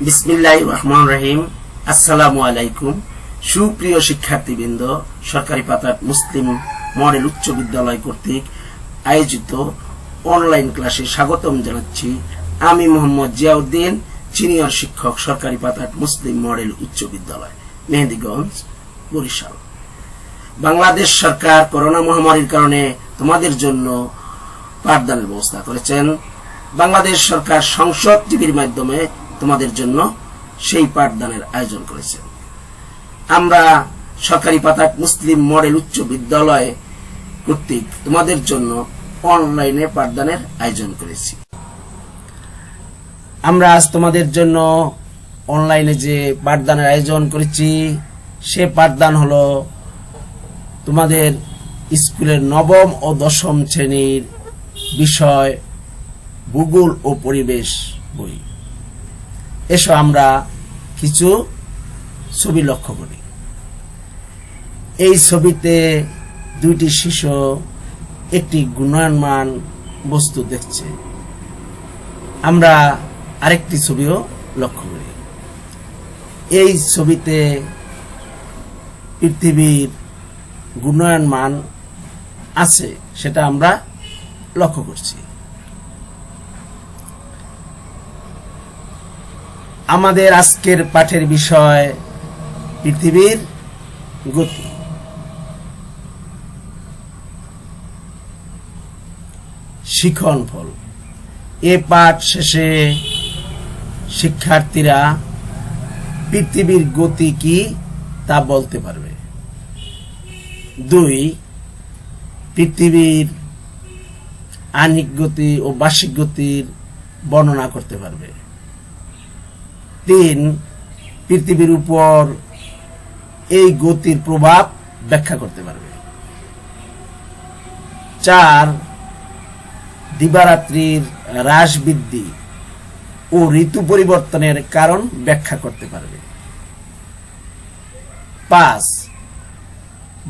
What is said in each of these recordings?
বিসমিল্লাহির রহমানির রহিম। আসসালামু আলাইকুম। সুপ্রিয় শিক্ষার্থীবৃন্দ, সরকারি পাতাট মুসলিম মডেল উচ্চ বিদ্যালয় কর্তৃক আয়োজিত অনলাইন ক্লাসে স্বাগতম জানাচ্ছি। আমি মোহাম্মদ জিয়াউদ্দিন, সিনিয়র শিক্ষক, সরকারি পাতাট মুসলিম মডেল উচ্চ বিদ্যালয়, মেহেন্দিগঞ্জ, বরিশাল। বাংলাদেশ সরকার করোনা মহামারীর কারণে তোমাদের জন্য পাঠদানের ব্যবস্থা করেছেন। বাংলাদেশ সরকার সংসদ টিভির মাধ্যমে তোমাদের জন্য সেই পাঠদানের আয়োজন করেছেন। আমরা সরকারি পাতাট মুসলিম মডেল উচ্চ বিদ্যালয় কর্তৃক তোমাদের জন্য অনলাইনে পাঠদানের আয়োজন করেছি। আমরা আজ তোমাদের জন্য অনলাইনে যে পাঠদানের আয়োজন করেছি সে পাঠদান হলো তোমাদের স্কুলের নবম ও দশম শ্রেণীর বিষয় ভূগোল ও পরিবেশ বই। এসো আমরা কিছু ছবি লক্ষ্য করি। এই ছবিতে দুইটি শিশু একটি ঘূর্ণায়মান বস্তু দেখছে। আমরা আরেকটি ছবিও লক্ষ্য করি। এই ছবিতে পৃথিবীর ঘূর্ণায়মান আছে, সেটা আমরা লক্ষ্য করছি। আমাদের আজকের পাঠের বিষয় পৃথিবীর গতি। শিক্ষণফল। এ পাঠ শেষে শিক্ষার্থীরা পৃথিবীর গতি কি তা বলতে পারবে। 2. পৃথিবীর আহ্নিক গতি ও বার্ষিক গতির বর্ণনা করতে পারবে। 3. পৃথিবীর উপর এই গতির প্রভাব ব্যাখ্যা করতে পারবে। 4. দিবারাত্রির হ্রাস বৃদ্ধি ও ঋতু পরিবর্তনের কারণ ব্যাখ্যা করতে পারবে। 5.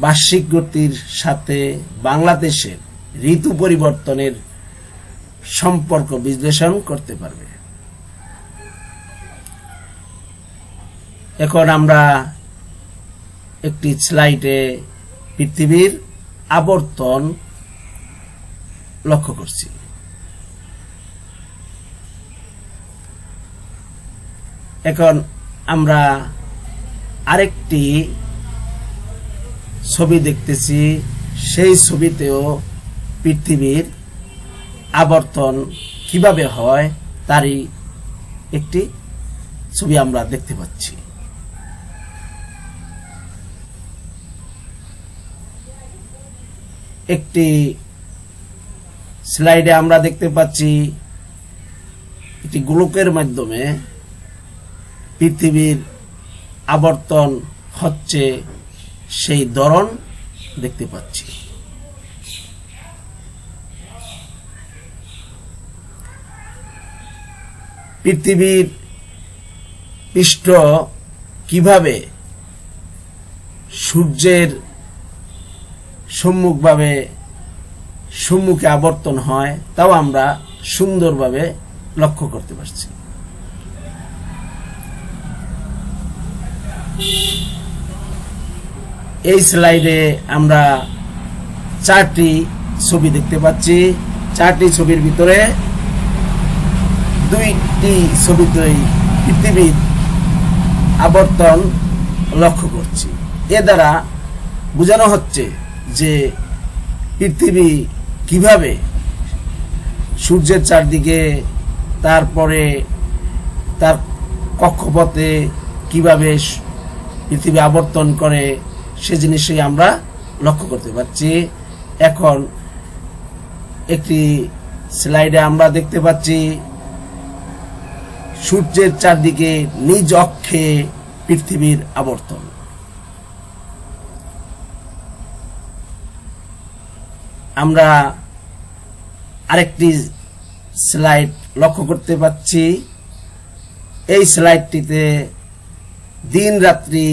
বার্ষিক গতির সাথে বাংলাদেশের ঋতু পরিবর্তনের সম্পর্ক বিশ্লেষণ করতে পারবে। এখন আমরা একটি স্লাইডে পৃথিবীর আবর্তন লক্ষ্য করছি। এখন আমরা আরেকটি ছবি দেখতেছি। সেই ছবিতেও পৃথিবীর আবর্তন কিভাবে হয় তারই একটি ছবি আমরা দেখতে পাচ্ছি। একটি স্লাইডে আমরা দেখতে পাচ্ছি একটি গোলকের মাধ্যমে পৃথিবীর আবর্তন হচ্ছে, সেই ধরন দেখতে পাচ্ছি। পৃথিবীর পৃষ্ঠ কিভাবে সূর্যের সম্মুখে আবর্তন হয় তাও আমরা সুন্দরভাবে লক্ষ্য করতে পারছি। এই স্লাইডে আমরা 4টি ছবি দেখতে পাচ্ছি। 4টি ছবির ভিতরে 2টি ছবিতেই পৃথিবীর আবর্তন লক্ষ্য করছি। এ দ্বারা বোঝানো হচ্ছে যে পৃথিবী কিভাবে সূর্যের চারদিকে, তারপরে তার কক্ষপথে কিভাবে পৃথিবী আবর্তন করে সে জিনিসই আমরা লক্ষ্য করতে পারছি। এখন একটি স্লাইডে আমরা দেখতে পাচ্ছি সূর্যের চারদিকে নিজ অক্ষে পৃথিবীর আবর্তন। আমরা আরেকটি স্লাইড লক্ষ্য করতে পাচ্ছি। এই স্লাইডটিতে দিন রাত্রি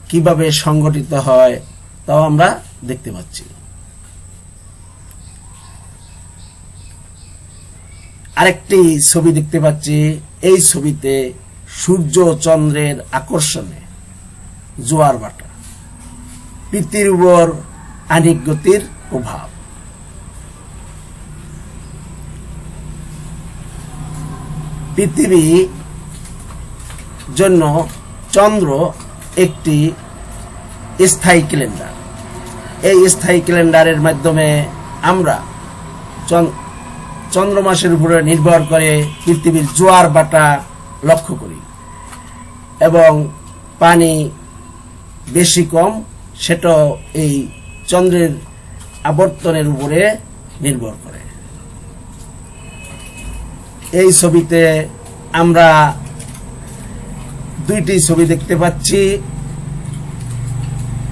কিভাবে সংগঠিত হয় তাও আমরা দেখতে পাচ্ছি। আরেকটি ছবি দেখতে পাচ্ছি। এই ছবিতে সূর্য চন্দ্রের আকর্ষণে জোয়ার ভাটা, পৃথিবীর উপর আনিক গতির প্রভাব। পৃথিবী জন্য চন্দ্র একটি স্থায়ী ক্যালেন্ডার। এই স্থায়ী ক্যালেন্ডারের মাধ্যমে আমরা চন্দ্র মাসের উপরে নির্ভর করে পৃথিবীর জোয়ার ভাটা লক্ষ্য করি, এবং পানি বেশি কম সেটা এই চন্দ্রের আবর্তনের উপরে নির্ভর করে। এই ছবিতে আমরা দুইটি ছবি দেখতে পাচ্ছি।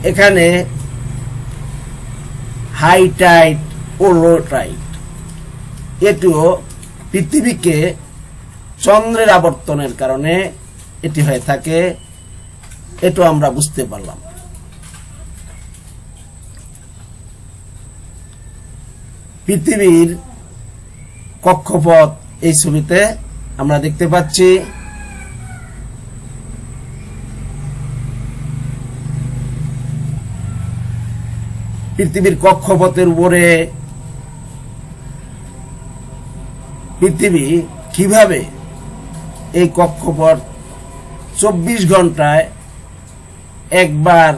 এখানে হাই টাইড ও লো টাইড, এটিও পৃথিবীকে চন্দ্রের আবর্তনের কারণে এটি হয়ে থাকে, এটো আমরা বুঝতে পারলাম। পৃথিবীর কক্ষপথ এই ছবিতে আমরা দেখতে পাচ্ছি। পৃথিবীর কক্ষপথের উপরে পৃথিবী কিভাবে এই কক্ষপথ 24 ঘন্টায় একবার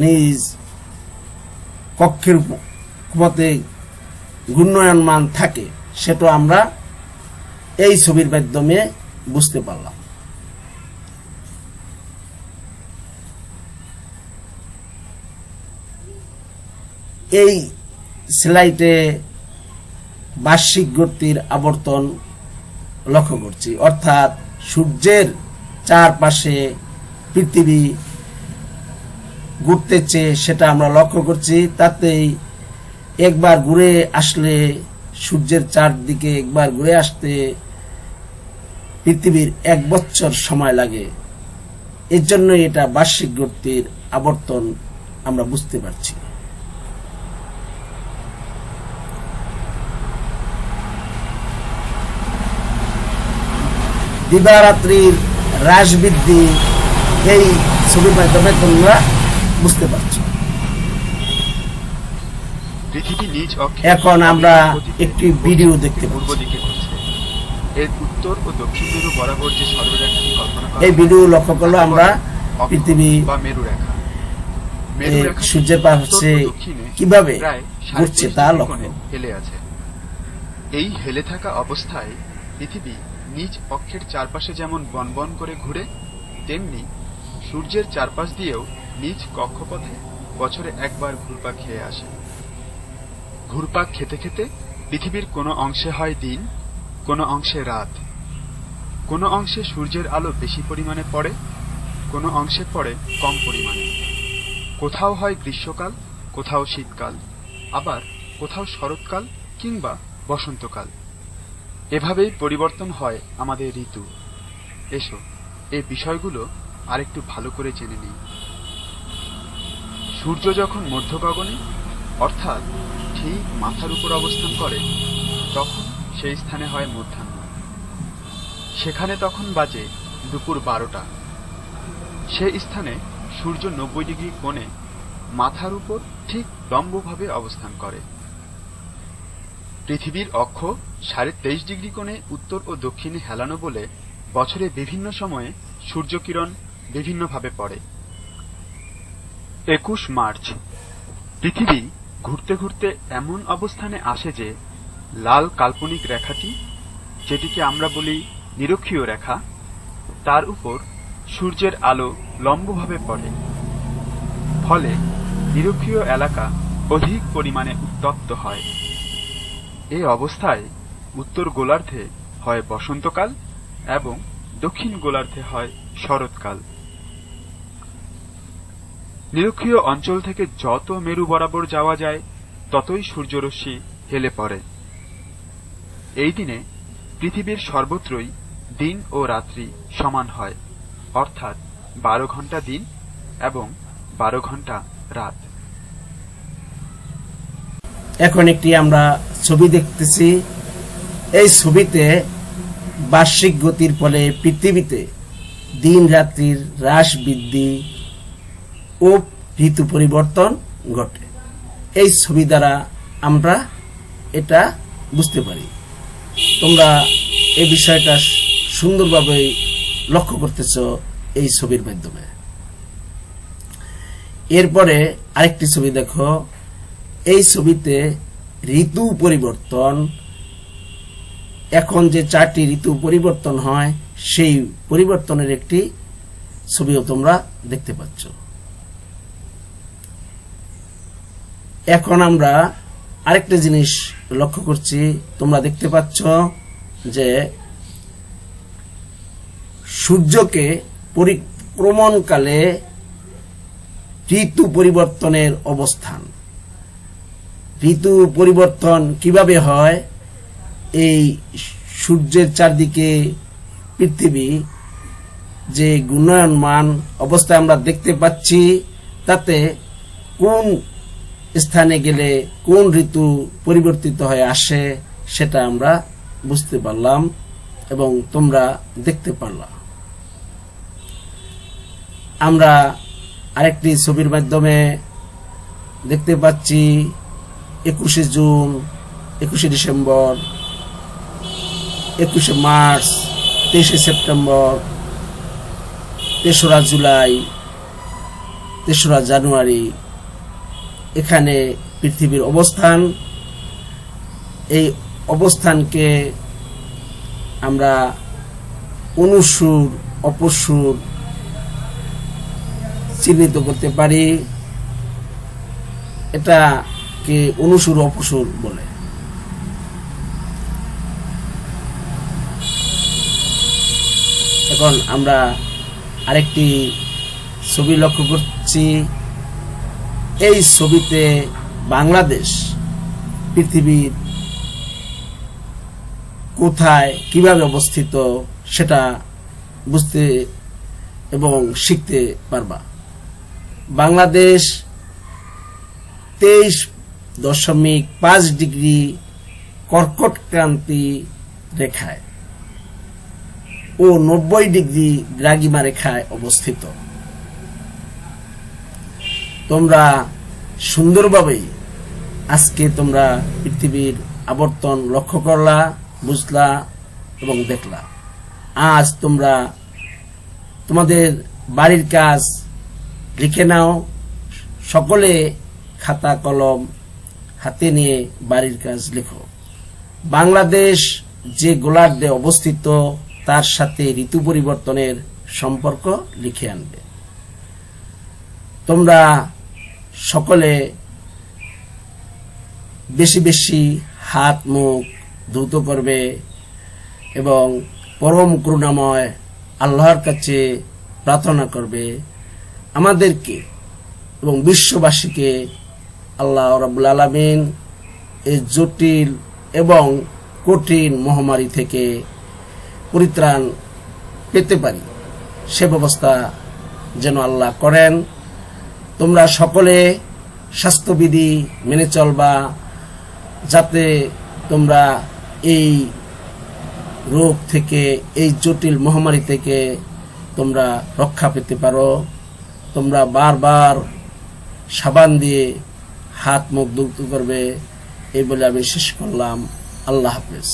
নিজ কক্ষের পথে ঘূর্ণয়মান থাকে, সেটা আমরা এই ছবির মাধ্যমে বুঝতে পারলাম। এই স্লাইডে বার্ষিক গতির আবর্তন লক্ষ্য করছি, অর্থাৎ সূর্যের চারপাশে পৃথিবী ঘুরতেছে সেটা আমরা লক্ষ্য করছি। তাতেই একবার ঘুরে আসলে, সূর্যের চারদিকে একবার ঘুরে আসতে পৃথিবীর 1 বছর সময় লাগে। এর জন্য এটা বার্ষিক গতির আবর্তন আমরা বুঝতে পারছি। দিবারাত্রির হ্রাস বৃদ্ধি এই ছবির মাধ্যমে তোমরা বুঝতে পারছো। এখন আমরা একটি ভিডিও দেখতে পাচ্ছি। এর উত্তর ও দক্ষিণ মেরু বরাবর যে সরলরেখাটি কল্পনা করা, এই ভিডিও লক্ষ্য করলে আমরা পৃথিবী বা মেরু রেখা, সূর্যের পাশে কিভাবে ঘুরছে তা লক্ষ্য হেলে আছে। এই হেলে থাকা অবস্থায় পৃথিবী নিজ অক্ষের চারপাশে যেমন বনবন করে ঘুরে, তেমনি সূর্যের চারপাশ দিয়েও নিজ কক্ষপথে বছরে একবার ঘুরপাক খেয়ে আসে। ঘুরপাক খেতে খেতে পৃথিবীর কোনো অংশে হয় দিন, কোনো অংশে রাত, কোনো অংশে সূর্যের আলো বেশি পরিমাণে পড়ে, কোনো অংশে পড়ে কম পরিমাণে। কোথাও হয় গ্রীষ্মকাল, কোথাও শীতকাল, আবার কোথাও শরৎকাল কিংবা বসন্তকাল। এভাবেই পরিবর্তন হয় আমাদের ঋতু। এসো এই বিষয়গুলো আরেকটু ভালো করে জেনে নিই। সূর্য যখন মধ্য গগনে, অর্থাৎ ঠিক মাথার উপর অবস্থান করে, তখন সেই স্থানে হয় মধ্যাহ্ন। সেখানে তখন বাজে দুপুর 12টা। সেই স্থানে সূর্য 90 ডিগ্রি কোণে মাথার উপর ঠিক লম্বভাবে অবস্থান করে। পৃথিবীর অক্ষ 23.5 ডিগ্রি কোণে উত্তর ও দক্ষিণে হেলানো বলে বছরে বিভিন্ন সময়ে সূর্যকিরণ বিভিন্নভাবে পড়ে। 21 মার্চ পৃথিবী ঘুরতে ঘুরতে এমন অবস্থানে আসে যে লাল কাল্পনিক রেখাটি, যেটিকে আমরা বলি নিরক্ষীয় রেখা, তার উপর সূর্যের আলো লম্বভাবে পড়ে। ফলে নিরক্ষীয় এলাকা অধিক পরিমাণে উত্তপ্ত হয়। এই অবস্থায় উত্তর গোলার্ধে হয় বসন্তকাল এবং দক্ষিণ গোলার্ধে হয় শরৎকাল। নিরক্ষীয় অঞ্চল থেকে যত মেরু বরাবর যাওয়া যায় ততই সূর্যরশ্মি হেলে পড়ে। এই দিনে পৃথিবীর সর্বত্রই দিন ও রাত্রি সমান হয়, অর্থাৎ 12 ঘন্টা দিন এবং 12 ঘন্টা রাত। এখন একটি আমরা ছবি দেখতেছি। এই ছবিতে বার্ষিক গতির ফলে পৃথিবীতে দিন রাত্রির হ্রাস বৃদ্ধি ও ঋতু পরিবর্তন ঘটে। এই ছবি দ্বারা আমরা এটা বুঝতে পারি। তোমরা এই বিষয়টা সুন্দরভাবে লক্ষ্য করতেছ এই ছবির মাধ্যমে। এরপরে আরেকটি ছবি দেখো। এই ছবিতে ঋতু পরিবর্তন, এখন যে 4টি ঋতু পরিবর্তন হয় সেই পরিবর্তনের একটি ছবিও তোমরা দেখতে পাচ্ছ। এখন আমরা আরেকটা জিনিস লক্ষ্য করছি, তোমরা দেখতে পাচ্ছ যে সূর্যকে পরিক্রমণকালে ঋতু পরিবর্তনের অবস্থান। ঋতু পরিবর্তন কিভাবে হয়? এই সূর্যের চারদিকে পৃথিবী যে ঘূর্ণায়মান অবস্থায় আমরা দেখতে পাচ্ছি, তাতে কোন স্থানে গেলে কোন ঋতু পরিবর্তিত হয়ে আসে সেটা আমরা বুঝতে পারলাম এবং তোমরা দেখতে পারলাম। আমরা আরেকটি ছবির মাধ্যমে দেখতে পাচ্ছি 21শে জুন, 21শে ডিসেম্বর, 21শে মার্চ, 23শে সেপ্টেম্বর, 3রা জুলাই, 3রা জানুয়ারি। এখানে পৃথিবীর অবস্থান, এই অবস্থানকে আমরা অনুসুর অপসুর চিহ্নিত করতে পারি। এটাকে অনুসুর অপসুর বলে। এখন আমরা আরেকটি ছবি লক্ষ্য করছি। এই ছবিতে বাংলাদেশ পৃথিবীর কোথায় কিভাবে অবস্থিত সেটা বুঝতে এবং শিখতে পারবা। বাংলাদেশ 23.5 ডিগ্রি কর্কট ক্রান্তি রেখায় ও 90 ডিগ্রি দ্রাঘিমা রেখায় অবস্থিত। তোমরা সুন্দরভাবে আজকে তোমরা পৃথিবীর আবর্তন লক্ষ্য করলা, বুঝলা এবং দেখলা। আজ তোমরা তোমাদের বাড়ির কাজ লিখে নাও। সকলে খাতা কলম হাতে নিয়ে বাড়ির কাজ লেখো। বাংলাদেশ যে গোলার্ধে অবস্থিত তার সাথে ঋতু পরিবর্তনের সম্পর্ক লিখে আনবে। তোমরা সকলে বেশি বেশি হাত মুখ ধৌত করবে এবং পরম করুণাময় আল্লাহর কাছে প্রার্থনা করবে আমাদেরকে এবং বিশ্ববাসীকে আল্লাহ রাব্বুল আলামিন এই জটিল এবং কঠিন মহামারী থেকে পরিত্রাণ পেতে পারি সে ব্যবস্থা যেন আল্লাহ করেন। তোমরা সকলে স্বাস্থ্যবিধি মেনে চলবা, যাতে তোমরা এই রোগ থেকে, এই জটিল মহামারী থেকে তোমরা রক্ষা পেতে পারো। তোমরা বারবার সাবান দিয়ে হাত মুখ ধুতে করবে। এই বলে আমি শেষ করলাম। আল্লাহ হাফেজ।